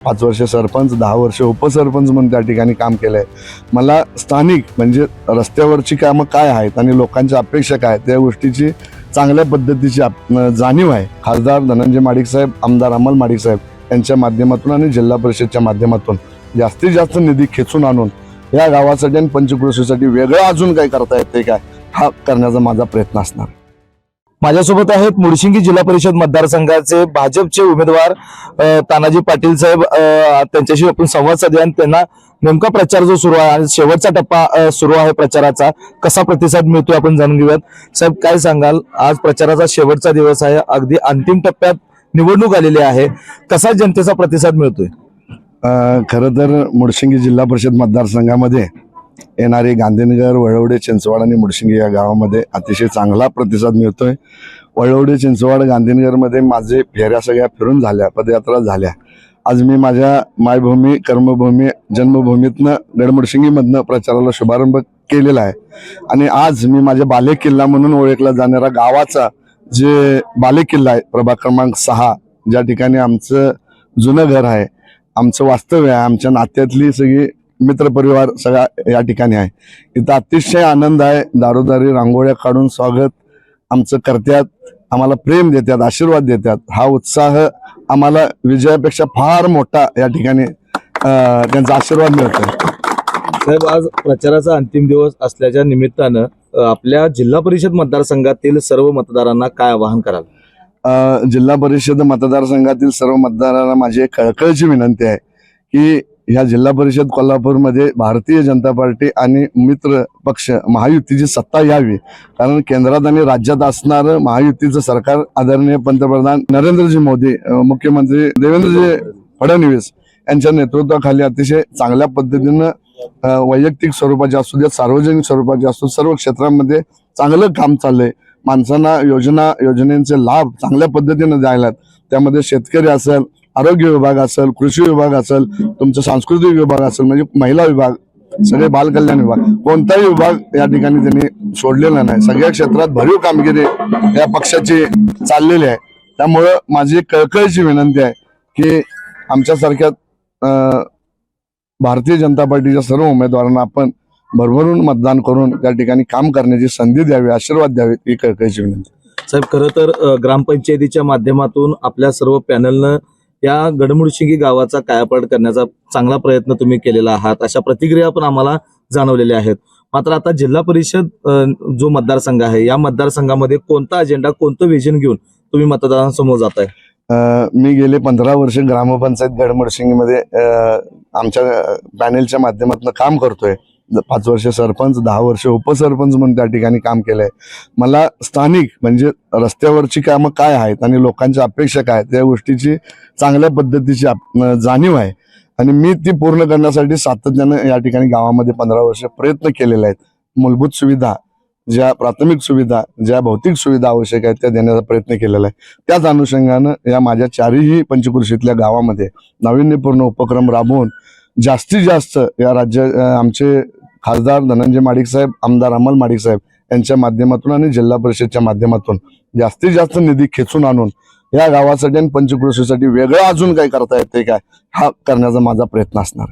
5 वर्ष सरपंच, 10 वर्ष उपसरपंच म्हणून त्या ठिकाणी काम केलंय. मला स्थानिक म्हणजे रस्त्यावरची कामं काय आहेत आणि लोकांच्या अपेक्षा काय त्या गोष्टीची चांगल्या पद्धतीची जाणीव आहे. खासदार धनंजय माडिक साहेब, आमदार अमल माडिक साहेब यांच्या माध्यमातून आणि जिल्हा परिषदच्या माध्यमातून जास्तीत जास्त निधी खेचून आणून या गावासाठी आणि पंचक्रोशीसाठी वेगळं अजून काय करता येते काय हा करण्याचा माझा प्रयत्न असणार. माझ्यासोबत आहेत मुळशिंगी जिल्हा परिषद मतदारसंघाचे भाजपचे उमेदवार तानाजी पाटील साहेब. त्यांच्याशी आपण संवाद साधूया आणि त्यांना नेमका प्रचार जो सुरू आहे आणि शेवटचा टप्पा सुरू आहे प्रचाराचा, कसा प्रतिसाद मिळतोय आपण जाणून घेऊयात. साहेब, काय सांगाल, आज प्रचाराचा शेवटचा दिवस आहे, अगदी अंतिम टप्प्यात निवडणूक आलेली आहे, कसा जनतेचा प्रतिसाद मिळतोय? खरं तर मुळशिंगी जिल्हा परिषद मतदारसंघामध्ये येणारे गांधीनगर, वळवडे, चिंचवाड आणि मुळशिंगी या गावामध्ये अतिशय चांगला प्रतिसाद मिळतोय. वळवडे, चिंचवाड, गांधीनगरमध्ये माझे फेऱ्या सगळ्या फिरून झाल्या, पदयात्रा झाल्या. आज मी माझ्या मायभूमी, कर्मभूमी, जन्मभूमीतनं गडमुळशिंगीमधनं प्रचाराला शुभारंभ केलेला आहे. आणि आज मी माझ्या बालेकिल्ला म्हणून ओळखला जाणारा गावाचा जे बालेकिल्ला आहे, प्रभाग क्रमांक 6, ज्या ठिकाणी आमचं जुनं घर आहे, आमचं वास्तव्य आहे, आमच्या नात्यातली सगळी मित्रपरिवार सगळा या ठिकाणी आहे. इथं अतिशय आनंद आहे. दारोदारी रांगोळ्या काढून स्वागत आमचं करतात, आम्हाला प्रेम देतात, आशीर्वाद देतात. हा उत्साह आम्हाला विजयापेक्षा फार मोठा या ठिकाणी त्यांचा आशीर्वाद मिळतो. साहेब, आज प्रचाराचा अंतिम दिवस असल्याच्या निमित्तानं आपल्या जिल्हा परिषद मतदारसंघातील सर्व मतदारांना काय आवाहन कराल? जिल्हा परिषद मतदारसंघातील सर्व मतदारांना माझी एक कळकळीची विनंती आहे की ह्या जिल्हा परिषद कोल्हापूरमध्ये भारतीय जनता पार्टी आणि मित्र पक्ष महायुतीची सत्ता यावी. कारण केंद्रात आणि राज्यात असणारं महायुतीचं सरकार आदरणीय पंतप्रधान नरेंद्रजी मोदी, मुख्यमंत्री देवेंद्रजी फडणवीस यांच्या नेतृत्वाखाली अतिशय चांगल्या पद्धतीनं वैयक्तिक स्वरूपाचे असू द्या, सार्वजनिक स्वरूपाचे असू, सर्व क्षेत्रांमध्ये चांगलं काम चाललंय. माणसांना योजनेचे लाभ चांगल्या पद्धतीने द्यायला, त्यामध्ये शेतकरी असेल, आरोग्य विभाग असेल, कृषी विभाग असेल, तुमचं सांस्कृतिक विभाग असेल, म्हणजे महिला विभाग, सगळे बालकल्याण विभाग, कोणताही विभाग या ठिकाणी त्यांनी सोडलेला नाही. सगळ्या क्षेत्रात भरीव कामगिरी या पक्षाची चाललेली आहे. त्यामुळं माझी कळकळीची विनंती आहे की आमच्यासारख्या भारतीय जनता पार्टीच्या सर्व उमेदवारांना आपण भरभरून मतदान करून त्या ठिकाणी काम करण्याची संधी द्यावी, आशीर्वाद द्यावे, ही कळकळीची विनंती. साहेब, खरं तर ग्रामपंचायतीच्या माध्यमातून आपल्या सर्व पॅनलनं या गडमुळशिंगी गावाचा कायापालट करण्याचा चांगला प्रयत्न तुम्ही केलेला आहात, अशा प्रतिक्रिया पण आम्हाला जाणवलेल्या आहेत. मात्र आता जिल्हा परिषद जो मतदारसंघ आहे, या मतदारसंघामध्ये कोणता अजेंडा, कोणतं विजन घेऊन तुम्ही मतदारांसमोर जाताय? मी गेले 15 वर्ष ग्रामपंचायत गडमुळशिंगीमध्ये आमच्या पॅनेलच्या माध्यमातून काम करतोय. 5 वर्ष सरपंच, 10 वर्ष उपसरपंच म्हणून त्या ठिकाणी काम केलंय. मला स्थानिक म्हणजे रस्त्यावरची कामं काय आहेत आणि लोकांच्या अपेक्षा काय त्या गोष्टीची चांगल्या पद्धतीची जाणीव आहे. आणि मी ती पूर्ण करण्यासाठी सातत्यानं या ठिकाणी गावामध्ये 15 वर्ष प्रयत्न केलेले आहेत. मूलभूत सुविधा, ज्या प्राथमिक सुविधा, ज्या भौतिक सुविधा आवश्यक आहेत त्या देण्याचा प्रयत्न केलेला आहे. त्याच अनुषंगानं या माझ्या 4ही पंचक्रोशीतल्या गावामध्ये नाविन्यपूर्ण उपक्रम राबवून जास्तीत जास्त या आमचे खासदार धनंजय माडिक साहेब, आमदार अमल माडिक साहेब यांच्या माध्यमातून आणि जिल्हा परिषदच्या माध्यमातून जास्तीत जास्त निधी खेचून आणून या गावासाठी आणि पंचक्रोशीसाठी वेगळं अजून काय करता येते काय हा करण्याचा माझा प्रयत्न असणार.